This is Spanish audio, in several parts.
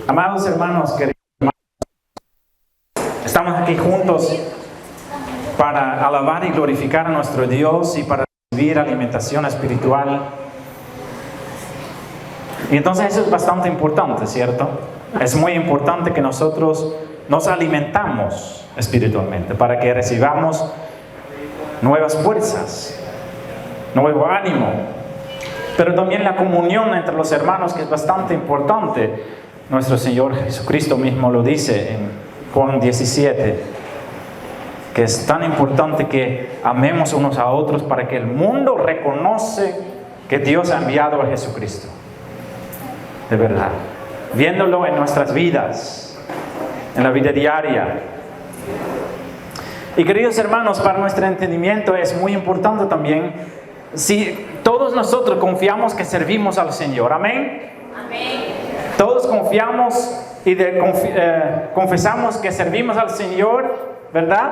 Amados hermanos, queridos hermanos, estamos aquí juntos para alabar y glorificar a nuestro Dios y para recibir alimentación espiritual. Y entonces eso es bastante importante, ¿cierto? Es muy importante que nosotros nos alimentamos espiritualmente para que recibamos nuevas fuerzas, nuevo ánimo, pero también la comunión entre los hermanos, que es bastante importante. Nuestro Señor Jesucristo mismo lo dice en Juan 17, que es tan importante que amemos unos a otros para que el mundo reconoce que Dios ha enviado a Jesucristo. De verdad, viéndolo en nuestras vidas, en la vida diaria. Y queridos hermanos, para nuestro entendimiento es muy importante también si todos nosotros confiamos que servimos al Señor. Amén. Amén. Todos confiamos y confesamos que servimos al Señor, ¿verdad?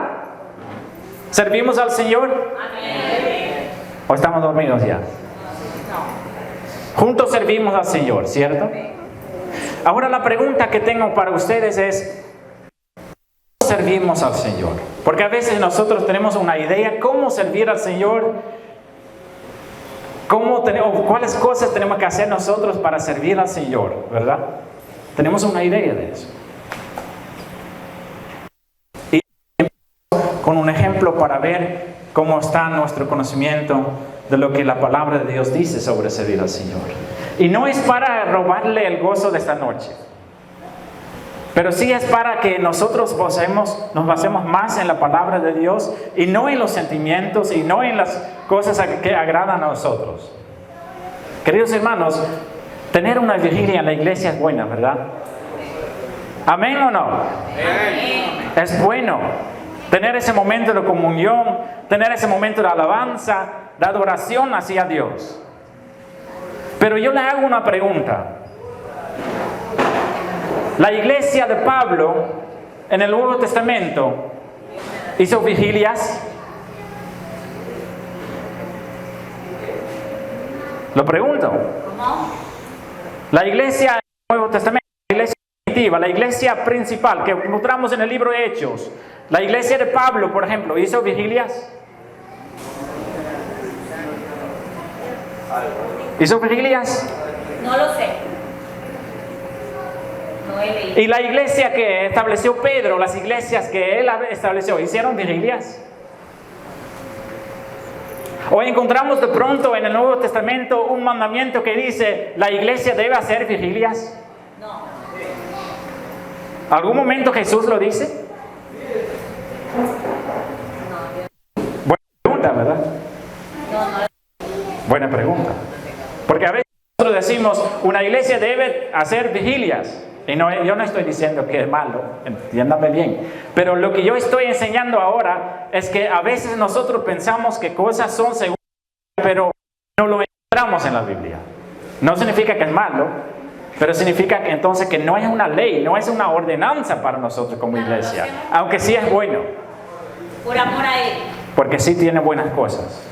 ¿Servimos al Señor? Amén. ¿O estamos dormidos ya? Juntos servimos al Señor, ¿cierto? Ahora la pregunta que tengo para ustedes es, ¿cómo servimos al Señor? Porque a veces nosotros tenemos una idea cómo servir al Señor, cuáles cosas tenemos que hacer nosotros para servir al Señor, ¿verdad? Tenemos una idea de eso. Y con un ejemplo para ver cómo está nuestro conocimiento de lo que la palabra de Dios dice sobre servir al Señor. Y no es para robarle el gozo de esta noche, pero sí es para que nosotros nos basemos más en la palabra de Dios y no en los sentimientos y no en las cosas que agradan a nosotros. Queridos hermanos, tener una vigilia en la iglesia es buena, ¿verdad? ¿Amén o no? Amén. Es bueno tener ese momento de comunión, tener ese momento de alabanza, de adoración hacia Dios. Pero yo le hago una pregunta. La iglesia de Pablo en el Nuevo Testamento hizo vigilias. Lo pregunto. ¿Cómo? La iglesia del Nuevo Testamento, la iglesia primitiva, la iglesia principal que encontramos en el libro de Hechos, la iglesia de Pablo, por ejemplo, ¿hizo vigilias? ¿Hizo vigilias? No lo sé. No he leído. Y la iglesia que estableció Pedro, las iglesias que él estableció, ¿hicieron vigilias? Hoy encontramos de pronto en el Nuevo Testamento un mandamiento que dice, ¿la iglesia debe hacer vigilias? No. ¿Algún momento Jesús lo dice? Buena pregunta, ¿verdad? Buena pregunta. Porque a veces nosotros decimos, una iglesia debe hacer vigilias. Y yo no estoy diciendo que es malo, entiéndame bien. Pero lo que yo estoy enseñando ahora es que a veces nosotros pensamos que cosas son seguras, pero no lo encontramos en la Biblia. No significa que es malo, pero significa que entonces que no es una ley, no es una ordenanza para nosotros como iglesia. Aunque sí es bueno. Por amor a Él. Porque sí tiene buenas cosas.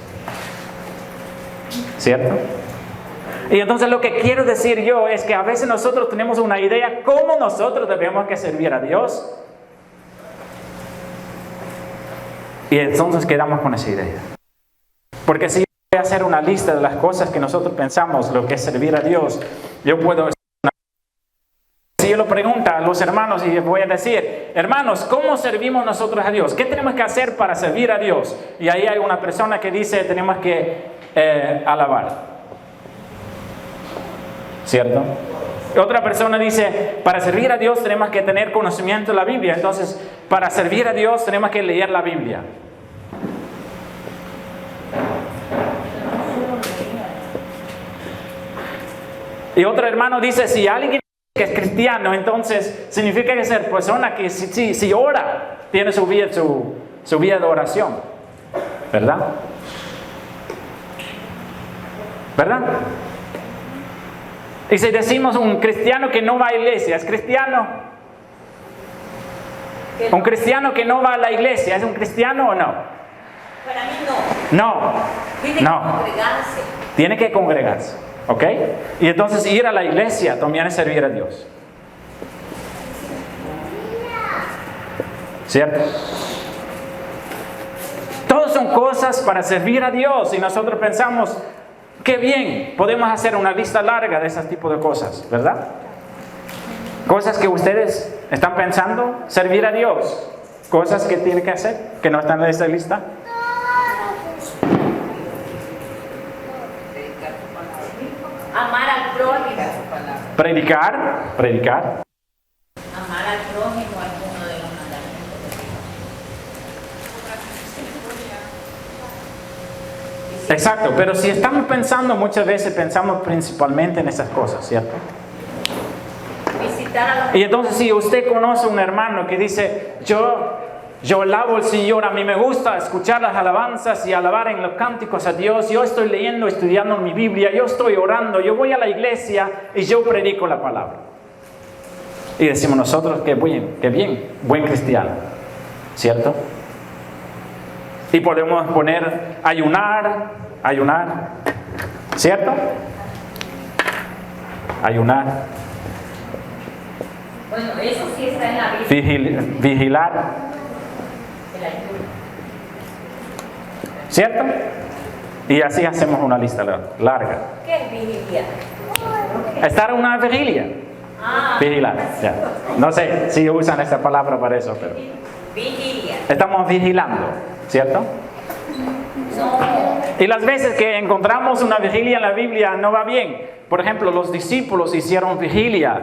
¿Cierto? Y entonces lo que quiero decir yo es que a veces nosotros tenemos una idea cómo nosotros debemos que servir a Dios. Y entonces quedamos con esa idea. Porque si yo voy a hacer una lista de las cosas que nosotros pensamos lo que es servir a Dios, yo puedo... Si yo lo pregunto a los hermanos y les voy a decir, hermanos, ¿cómo servimos nosotros a Dios? ¿Qué tenemos que hacer para servir a Dios? Y ahí hay una persona que dice, tenemos que alabar. ¿Cierto? Otra persona dice, para servir a Dios tenemos que tener conocimiento de la Biblia. Entonces, para servir a Dios tenemos que leer la Biblia. Y otro hermano dice, si alguien que es cristiano, entonces significa que es persona que si ora, tiene su vida de oración. ¿Verdad? ¿Verdad? Y si decimos un cristiano que no va a la iglesia, ¿es cristiano? Un cristiano que no va a la iglesia, ¿es un cristiano o no? Para mí no. No. Tiene que congregarse. Tiene que congregarse, ¿ok? Y entonces ir a la iglesia también es servir a Dios. ¿cierto? Todas son cosas para servir a Dios y nosotros pensamos, qué bien, podemos hacer una lista larga de ese tipo de cosas, ¿verdad? Cosas que ustedes están pensando, servir a Dios, cosas que tienen que hacer, que no están en esta lista. Amar al prójimo. Predicar. Amar al prójimo es uno de los mandamientos. Exacto, pero si estamos pensando, muchas veces pensamos principalmente en esas cosas, ¿cierto? Visitar a los... Y entonces si usted conoce a un hermano que dice, yo alabo al Señor, a mí me gusta escuchar las alabanzas y alabar en los cánticos a Dios, yo estoy leyendo, estudiando mi Biblia, yo estoy orando, yo voy a la iglesia y yo predico la palabra. Y decimos nosotros, qué bien, buen cristiano, ¿cierto? Y podemos poner ayunar, ¿cierto? Ayunar. Bueno, eso sí está en la Biblia. Vigilar. El ayuno. ¿Cierto? Y así hacemos una lista larga. ¿Qué es vigilia? Estar en una vigilia. Vigilar, ya. No sé si usan esta palabra para eso, pero Vigilia. estamos vigilando, ¿cierto? Y las veces que encontramos una vigilia en la Biblia no va bien. Por ejemplo, los discípulos hicieron vigilia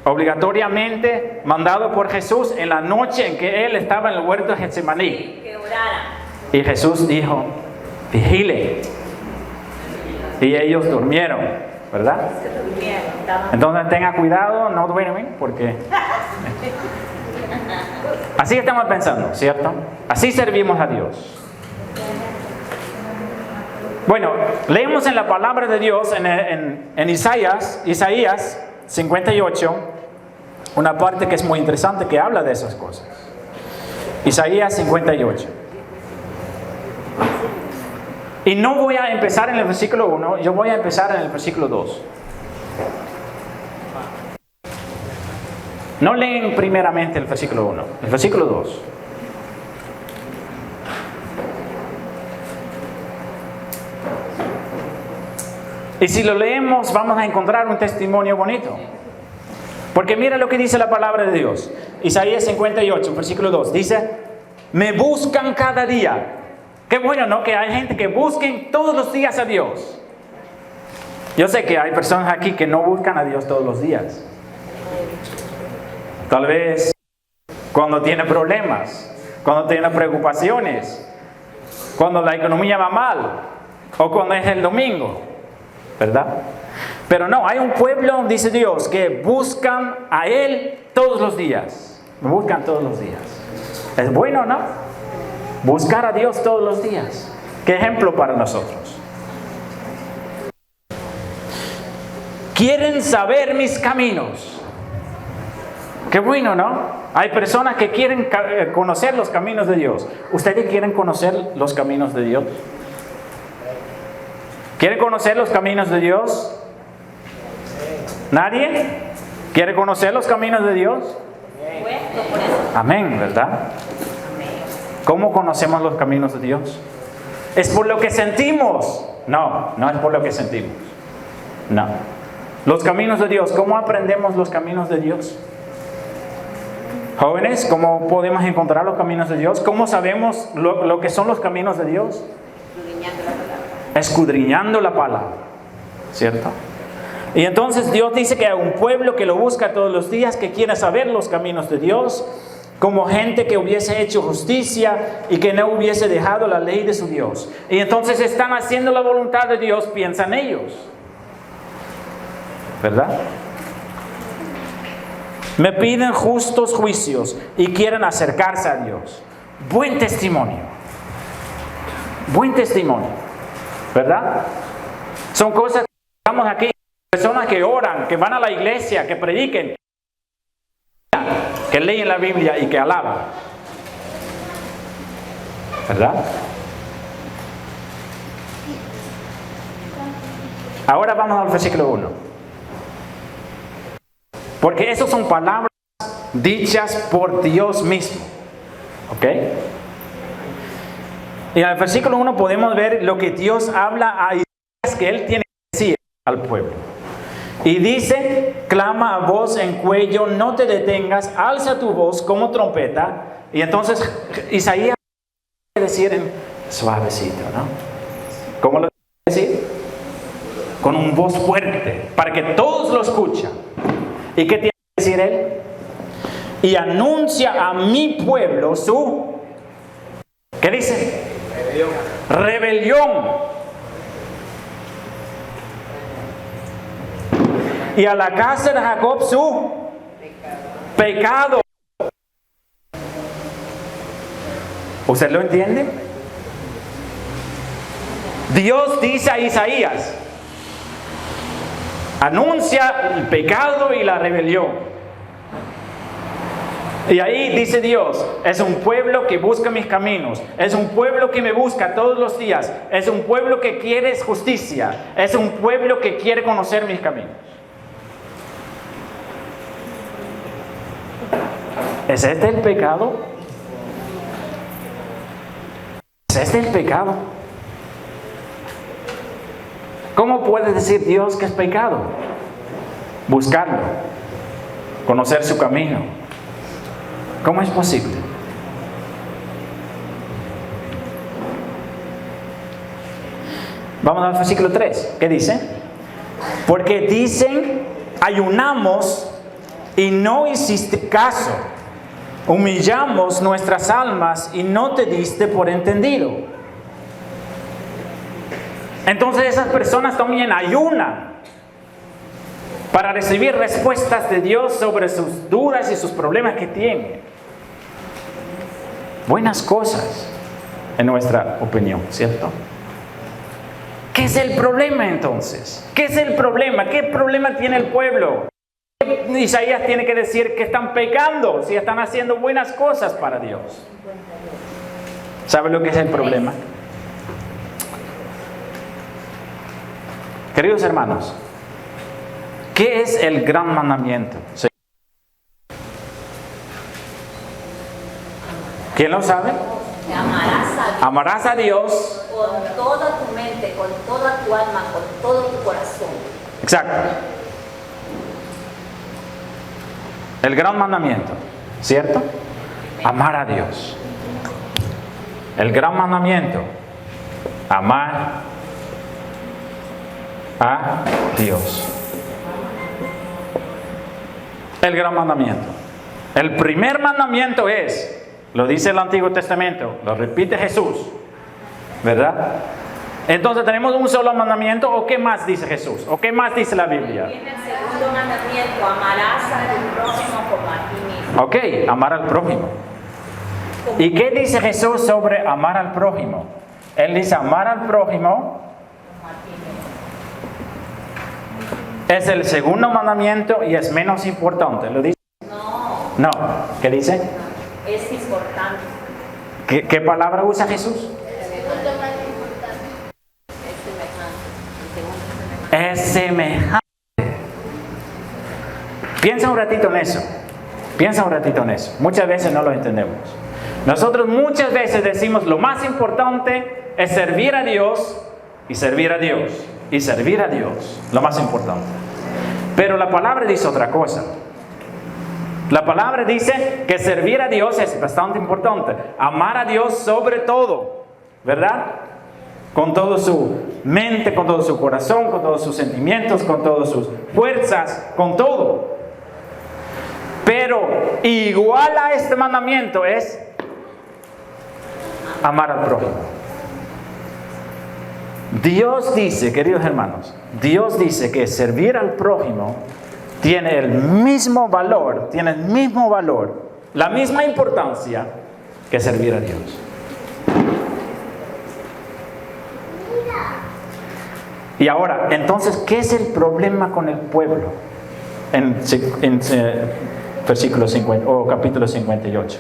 obligatoriamente mandado por Jesús en la noche en que Él estaba en el huerto de Getsemaní. Que oraran. Y Jesús dijo, vigilen. Y ellos durmieron, ¿verdad? Se durmieron. Estaban... Entonces tenga cuidado, no duermen, porque... Así estamos pensando, ¿cierto? Así servimos a Dios. Bueno, leemos en la palabra de Dios, en Isaías 58, una parte que es muy interesante que habla de esas cosas. Isaías 58. Y no voy a empezar en el versículo 1, yo voy a empezar en el versículo 2. No leen primeramente el versículo 1, el versículo 2. Y si lo leemos vamos a encontrar un testimonio bonito. Porque mira lo que dice la palabra de Dios. Isaías 58, versículo 2. Dice, me buscan cada día. Qué bueno, ¿no? Que hay gente que busquen todos los días a Dios. Yo sé que hay personas aquí que no buscan a Dios todos los días. Tal vez cuando tiene problemas, cuando tiene preocupaciones, cuando la economía va mal, o cuando es el domingo, ¿verdad? Pero no, hay un pueblo, dice Dios, que buscan a Él todos los días. Buscan todos los días. Es bueno, ¿no? Buscar a Dios todos los días. ¿Qué ejemplo para nosotros? Quieren saber mis caminos. Qué bueno, ¿no? Hay personas que quieren conocer los caminos de Dios. ¿Ustedes quieren conocer los caminos de Dios? ¿Quieren conocer los caminos de Dios? ¿Nadie? ¿Quiere conocer los caminos de Dios? Amén, ¿verdad? ¿Cómo conocemos los caminos de Dios? ¿Es por lo que sentimos? No, no es por lo que sentimos. No. Los caminos de Dios, ¿cómo aprendemos los caminos de Dios? Jóvenes, ¿cómo podemos encontrar los caminos de Dios? ¿Cómo sabemos lo que son los caminos de Dios? Escudriñando la palabra, ¿cierto? Y entonces Dios dice que hay un pueblo que lo busca todos los días, que quiere saber los caminos de Dios, como gente que hubiese hecho justicia y que no hubiese dejado la ley de su Dios. Y entonces están haciendo la voluntad de Dios, piensan ellos, ¿verdad? Me piden justos juicios y quieren acercarse a Dios. Buen testimonio. Buen testimonio. ¿Verdad? Son cosas que estamos aquí. Personas que oran, que van a la iglesia, que prediquen, que leen la Biblia y que alaban. ¿Verdad? Ahora vamos al versículo 1. Porque esas son palabras dichas por Dios mismo. ¿Ok? Y en el versículo 1 podemos ver lo que Dios habla a Isaías que él tiene que decir al pueblo. Y dice, clama a voz en cuello, no te detengas, alza tu voz como trompeta. Y entonces Isaías tiene que decir en suavecito, ¿no? ¿Cómo lo tiene que decir? Con un voz fuerte, para que todos lo escuchen. ¿Y qué tiene que decir él? Y anuncia a mi pueblo su... ¿Qué dice? Rebelión. Y a la casa de Jacob su pecado. ¿Usted lo entiende? Dios dice a Isaías, anuncia el pecado y la rebelión. Y ahí dice Dios, es un pueblo que busca mis caminos, es un pueblo que me busca todos los días, es un pueblo que quiere justicia, es un pueblo que quiere conocer mis caminos. ¿Es este el pecado? ¿Es este el pecado? ¿Cómo puede decir Dios que es pecado? Buscarlo, conocer su camino. ¿Cómo es posible? Vamos al versículo 3. ¿Qué dice? Porque dicen, ayunamos y no hiciste caso. Humillamos nuestras almas y no te diste por entendido. Entonces esas personas también ayunan para recibir respuestas de Dios sobre sus dudas y sus problemas que tienen. Buenas cosas, en nuestra opinión, ¿cierto? ¿Qué es el problema entonces? ¿Qué es el problema? ¿Qué problema tiene el pueblo? Isaías tiene que decir que están pecando si están haciendo buenas cosas para Dios. ¿Sabe lo que es el problema? Queridos hermanos, ¿qué es el gran mandamiento? ¿Quién lo sabe? Amarás a Dios con toda tu mente, con toda tu alma, con todo tu corazón. Exacto. El gran mandamiento, ¿cierto? Amar a Dios. El gran mandamiento, amar a Dios. El gran mandamiento. El primer mandamiento es, lo dice el Antiguo Testamento, lo repite Jesús, ¿verdad? Entonces tenemos un solo mandamiento, ¿o qué más dice Jesús? ¿O qué más dice la Biblia? Viene el segundo mandamiento, amarás a tu prójimo como a ti mismo. Ok, amar al prójimo. ¿Y qué dice Jesús sobre amar al prójimo? Él dice amar al prójimo es el segundo mandamiento y es menos importante. ¿Lo dice? No. ¿Qué dice? Es importante. ¿Qué palabra usa Jesús? Es semejante. Piensa un ratito en eso. Muchas veces no lo entendemos. Nosotros muchas veces decimos lo más importante es servir a Dios y servir a Dios y servir a Dios. Lo más importante. Pero la palabra dice otra cosa. La palabra dice que servir a Dios es bastante importante. Amar a Dios sobre todo, ¿verdad? Con toda su mente, con todo su corazón, con todos sus sentimientos, con todas sus fuerzas, con todo. Pero igual a este mandamiento es amar al prójimo. Dios dice, queridos hermanos, Dios dice que servir al prójimo tiene el mismo valor, la misma importancia que servir a Dios. Y ahora, entonces, ¿qué es el problema con el pueblo? En versículo 50 o capítulo 58.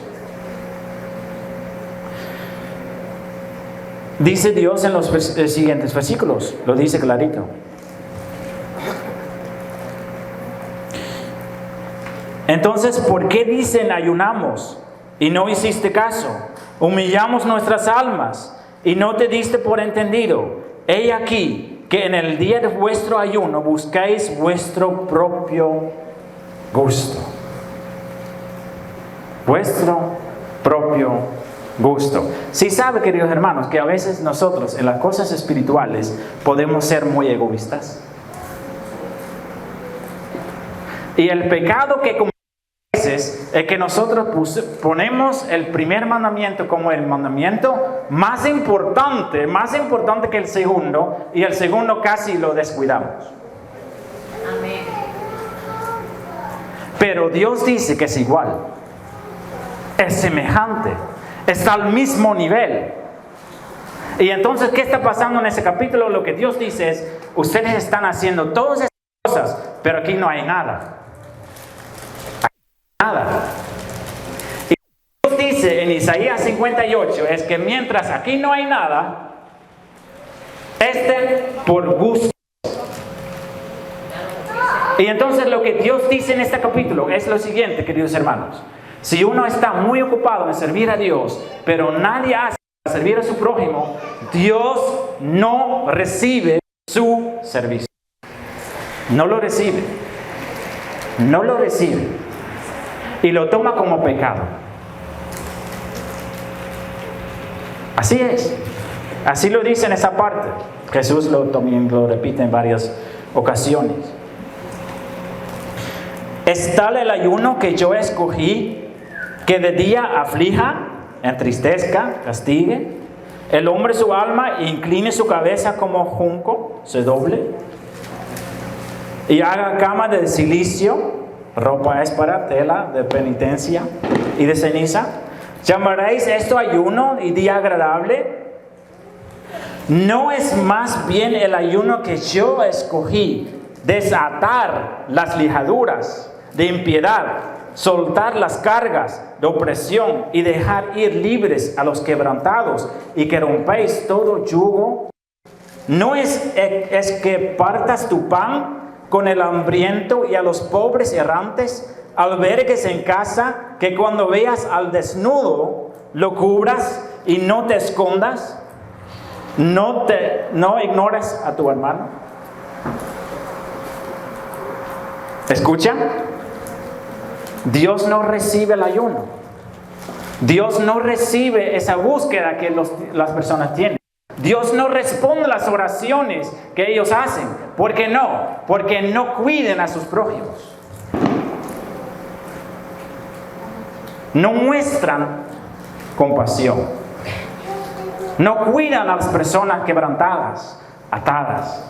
Dice Dios en los siguientes versículos, lo dice clarito. Entonces, ¿por qué dicen ayunamos y no hiciste caso. Humillamos nuestras almas y no te diste por entendido. He aquí que en el día de vuestro ayuno buscáis vuestro propio gusto. Vuestro propio gusto. Si sabe, queridos hermanos, que a veces nosotros en las cosas espirituales podemos ser muy egoístas. Y el pecado que cometemos a veces es que nosotros ponemos el primer mandamiento como el mandamiento más importante que el segundo, y el segundo casi lo descuidamos. Amén. Pero Dios dice que es igual, es semejante, está al mismo nivel. Y entonces, ¿qué está pasando en ese capítulo? Lo que Dios dice es, ustedes están haciendo todas esas cosas, pero aquí no hay nada. Nada. Y Dios dice en Isaías 58 es que mientras aquí no hay nada, por gusto. Y entonces lo que Dios dice en este capítulo es lo siguiente, queridos hermanos. Si uno está muy ocupado en servir a Dios, pero nadie hace para servir a su prójimo, Dios no recibe su servicio. No lo recibe. No lo recibe. Y lo toma como pecado. Así es. Así lo dice en esa parte. Jesús también lo repite en varias ocasiones. Es tal el ayuno que yo escogí, que de día aflija, entristezca, castigue. El hombre su alma incline su cabeza como junco, se doble. Y haga cama de silicio, ropa es para tela de penitencia y de ceniza. ¿Llamaréis esto ayuno y día agradable? ¿No es más bien el ayuno que yo escogí, desatar las ligaduras de impiedad, soltar las cargas de opresión y dejar ir libres a los quebrantados, y que rompéis todo yugo? ¿No es que partas tu pan con el hambriento y a los pobres errantes, albergues en casa, que cuando veas al desnudo lo cubras y no te escondas? ¿No ignores a tu hermano? ¿Escucha? Dios no recibe el ayuno. Dios no recibe esa búsqueda que las personas tienen. Dios no responde a las oraciones que ellos hacen. ¿Por qué no? Porque no cuiden a sus prójimos. No muestran compasión. No cuidan a las personas quebrantadas, atadas.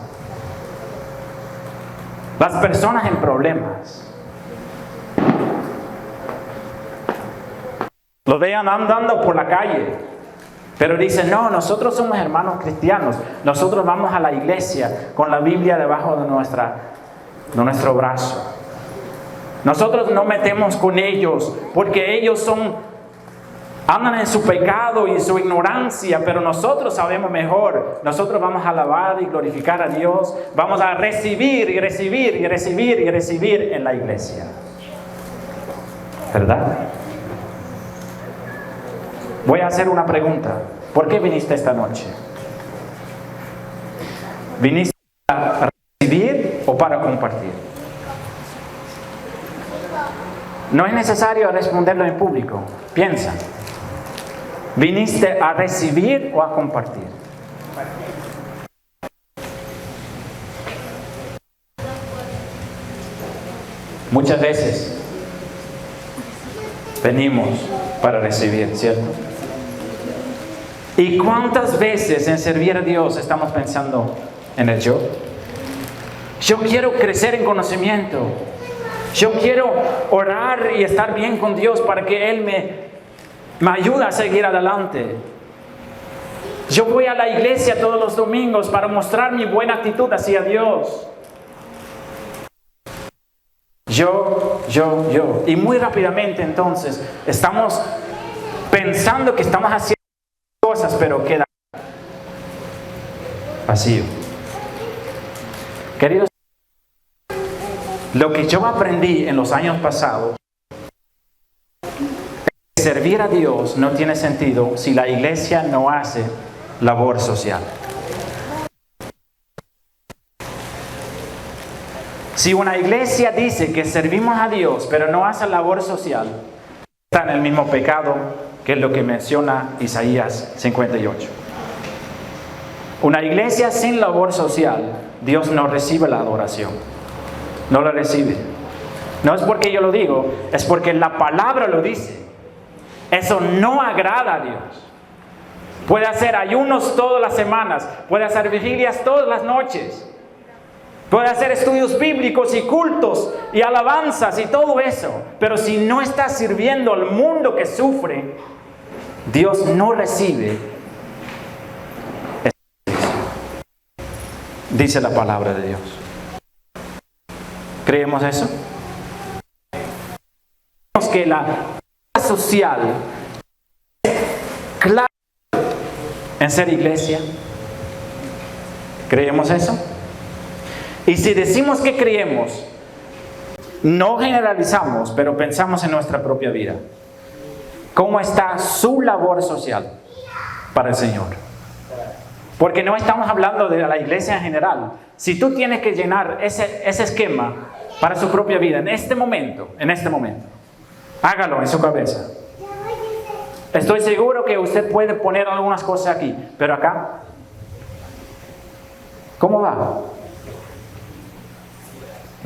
Las personas en problemas. Lo vean andando por la calle, pero dicen, no, nosotros somos hermanos cristianos. Nosotros vamos a la iglesia con la Biblia debajo de nuestro brazo. Nosotros no metemos con ellos porque ellos andan en su pecado y en su ignorancia, pero nosotros sabemos mejor. Nosotros vamos a alabar y glorificar a Dios. Vamos a recibir y recibir y recibir y recibir en la iglesia. ¿Verdad? Voy a hacer una pregunta. ¿Por qué viniste esta noche? ¿Viniste para recibir o para compartir? No es necesario responderlo en público. Piensa. ¿Viniste a recibir o a compartir? Muchas veces venimos para recibir, ¿cierto? ¿Y cuántas veces en servir a Dios estamos pensando en el yo? Yo quiero crecer en conocimiento. Yo quiero orar y estar bien con Dios para que Él me ayude a seguir adelante. Yo voy a la iglesia todos los domingos para mostrar mi buena actitud hacia Dios. Yo. Y muy rápidamente entonces estamos pensando que estamos haciendo cosas, pero queda vacío. Queridos, lo que yo aprendí en los años pasados es servir a Dios no tiene sentido si la iglesia no hace labor social. Si una iglesia dice que servimos a Dios, pero no hace labor social, está en el mismo pecado que es lo que menciona Isaías 58. Una iglesia sin labor social, Dios no recibe la adoración. No la recibe. No es porque yo lo digo, es porque la palabra lo dice. Eso no agrada a Dios. Puede hacer ayunos todas las semanas, puede hacer vigilias todas las noches, puede hacer estudios bíblicos y cultos y alabanzas y todo eso. Pero si no está sirviendo al mundo que sufre, Dios no recibe. Dice la palabra de Dios. ¿Creemos eso? Creemos que la vida social es clave en ser iglesia. ¿Creemos eso? Y si decimos que creemos, no generalizamos, pero pensamos en nuestra propia vida. ¿Cómo está su labor social para el Señor? Porque no estamos hablando de la iglesia en general. Si tú tienes que llenar ese esquema para su propia vida en este momento, hágalo en su cabeza. Estoy seguro que usted puede poner algunas cosas aquí, pero acá, ¿cómo va?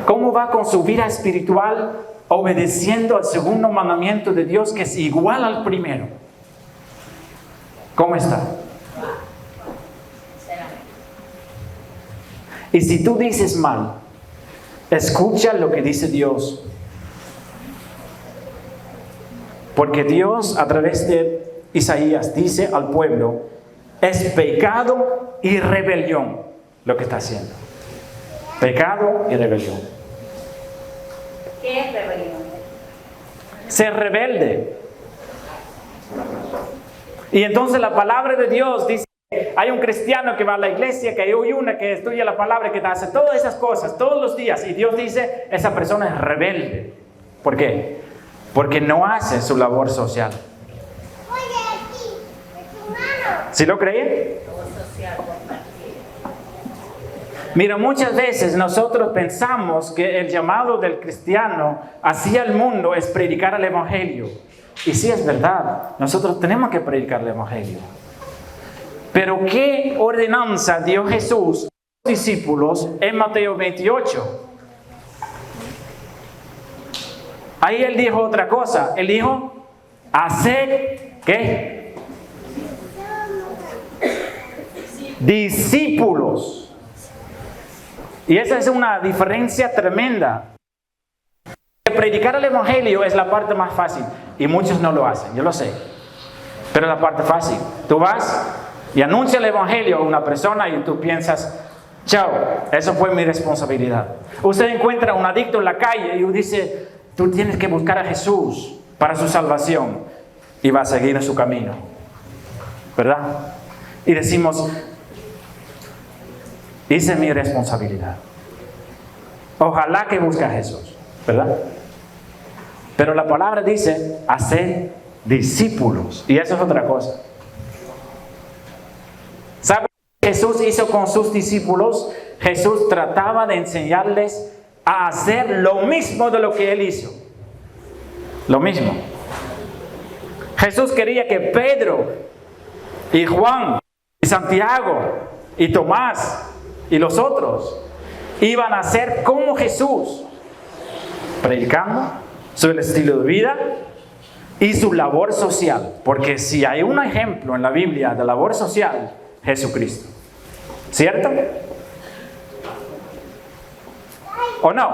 ¿Cómo va con su vida espiritual obedeciendo al segundo mandamiento de Dios que es igual al primero? ¿Cómo está? Y si tú dices mal, escucha lo que dice Dios. Porque Dios a través de Isaías dice al pueblo, es pecado y rebelión lo que está haciendo. Pecado y rebelión. ¿Qué es rebelión? Ser rebelde. Y entonces la palabra de Dios dice, hay un cristiano que va a la iglesia, que hay una que estudia la palabra, que hace todas esas cosas todos los días. Y Dios dice, esa persona es rebelde. ¿Por qué? Porque no hace su labor social. ¿Sí lo creen? Mira, muchas veces nosotros pensamos que el llamado del cristiano hacia el mundo es predicar el evangelio. Y sí es verdad, nosotros tenemos que predicar el evangelio. Pero ¿qué ordenanza dio Jesús a los discípulos en Mateo 28? Ahí Él dijo otra cosa. Él dijo, haced, ¿qué? Discípulos. Y esa es una diferencia tremenda. Predicar el evangelio es la parte más fácil. Y muchos no lo hacen, yo lo sé. Pero es la parte fácil. Tú vas y anuncia el evangelio a una persona y tú piensas, chao, eso fue mi responsabilidad. Usted encuentra a un adicto en la calle y dice, tú tienes que buscar a Jesús para su salvación. Y va a seguir en su camino. ¿Verdad? Y decimos, hice mi responsabilidad. Ojalá que busque a Jesús. ¿Verdad? Pero la palabra dice, hacer discípulos. Y eso es otra cosa. ¿Sabe qué Jesús hizo con sus discípulos? Jesús trataba de enseñarles a hacer lo mismo de lo que Él hizo. Lo mismo. Jesús quería que Pedro y Juan y Santiago y Tomás y los otros iban a ser como Jesús, predicando su estilo de vida y su labor social. Porque si hay un ejemplo en la Biblia de labor social, Jesucristo. ¿Cierto? ¿O no?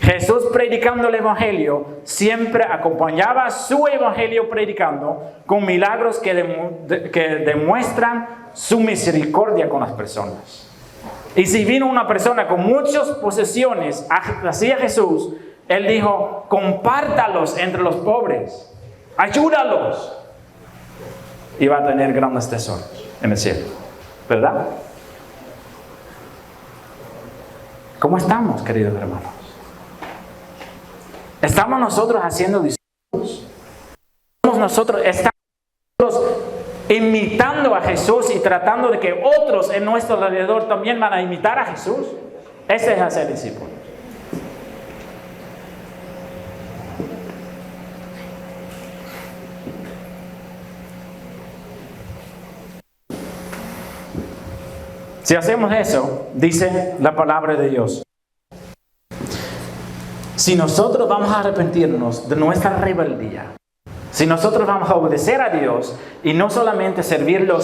Jesús predicando el evangelio siempre acompañaba su evangelio predicando con milagros que demuestran su misericordia con las personas. Y si vino una persona con muchas posesiones hacia Jesús, Él dijo, compártalos entre los pobres, ayúdalos. Y va a tener grandes tesoros en el cielo. ¿Verdad? ¿Cómo estamos, queridos hermanos? ¿Estamos nosotros haciendo discípulos? ¿Estamos nosotros imitando a Jesús y tratando de que otros en nuestro alrededor también van a imitar a Jesús? Ese es hacer discípulos. Si hacemos eso, dice la palabra de Dios, si nosotros vamos a arrepentirnos de nuestra rebeldía, si nosotros vamos a obedecer a Dios y no solamente servirlo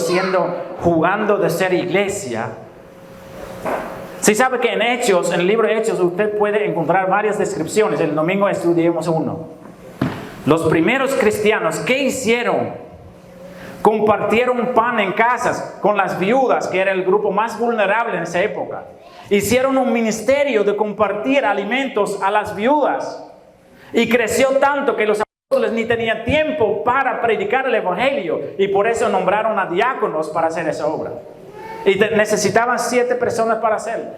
jugando de ser iglesia. Si sabe que en el libro de Hechos, usted puede encontrar varias descripciones. El domingo estudiemos uno. Los primeros cristianos, ¿qué hicieron? Compartieron pan en casas con las viudas, que era el grupo más vulnerable en esa época. Hicieron un ministerio de compartir alimentos a las viudas. Y creció tanto que los apóstoles ni tenían tiempo para predicar el evangelio. Y por eso nombraron a diáconos para hacer esa obra. Y necesitaban 7 personas para hacerlo.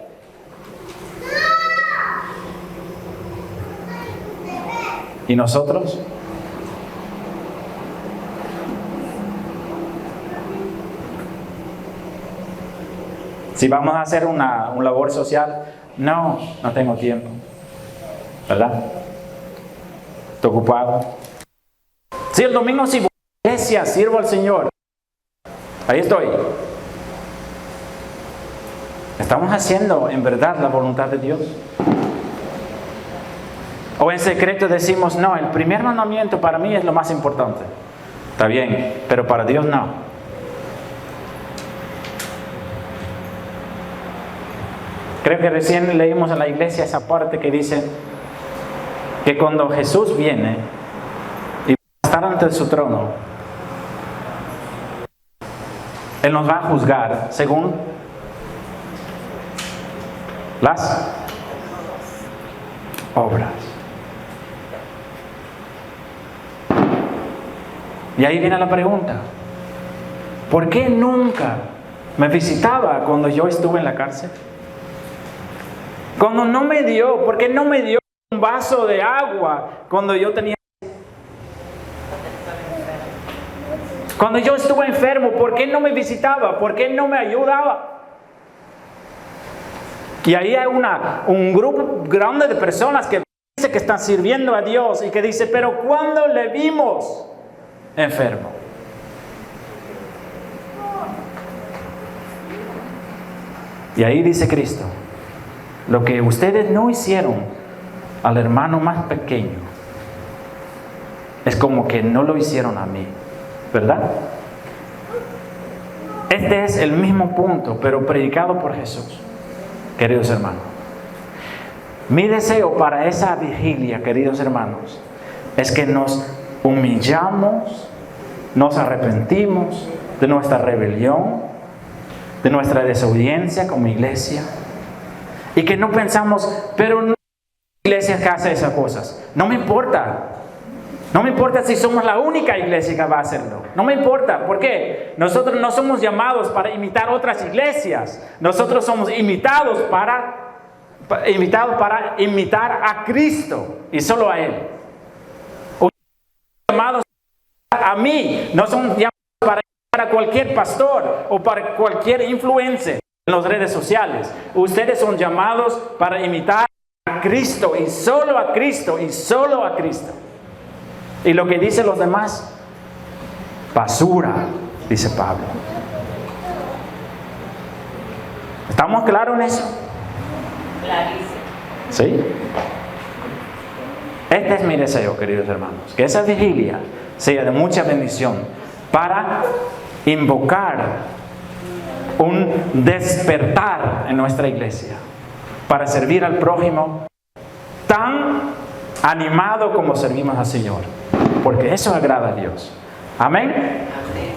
¿Y nosotros? Si vamos a hacer una labor social, no tengo tiempo. ¿Verdad? Estoy ocupado. Si el domingo sí voy a la iglesia, sirvo al Señor. Ahí estoy. ¿Estamos haciendo en verdad la voluntad de Dios? O en secreto decimos, no, el primer mandamiento para mí es lo más importante. Está bien, pero para Dios no. Creo que recién leímos en la iglesia esa parte que dice que cuando Jesús viene y va a estar ante su trono, Él nos va a juzgar según las obras. Y ahí viene la pregunta: ¿por qué nunca me visitaba cuando yo estuve en la cárcel? Cuando no me dio, ¿por qué no me dio un vaso de agua cuando yo tenía? Cuando yo estuve enfermo, ¿por qué no me visitaba? ¿Por qué no me ayudaba? Y ahí hay un grupo grande de personas que dice que están sirviendo a Dios y que dice, pero ¿cuándo le vimos enfermo? Y ahí dice Cristo, lo que ustedes no hicieron al hermano más pequeño, es como que no lo hicieron a mí, ¿verdad? Este es el mismo punto, pero predicado por Jesús, queridos hermanos. Mi deseo para esa vigilia, queridos hermanos, es que nos humillamos, nos arrepentimos de nuestra rebelión, de nuestra desobediencia como iglesia, y que no pensamos, pero no hay iglesia que hace esas cosas. No me importa. No me importa si somos la única iglesia que va a hacerlo. No me importa. ¿Por qué? Nosotros no somos llamados para imitar otras iglesias. Nosotros somos invitados para imitar a Cristo y solo a Él. Llamados a mí. No son llamados para cualquier pastor o para cualquier influencer en las redes sociales. Ustedes son llamados para imitar a Cristo y solo a Cristo y solo a Cristo. Y lo que dicen los demás, basura, dice Pablo. ¿Estamos claros en eso? Clarísimo. ¿Sí? Este es mi deseo, queridos hermanos, que esa vigilia sea de mucha bendición para invocar un despertar en nuestra iglesia, para servir al prójimo tan animado como servimos al Señor, porque eso agrada a Dios. Amén.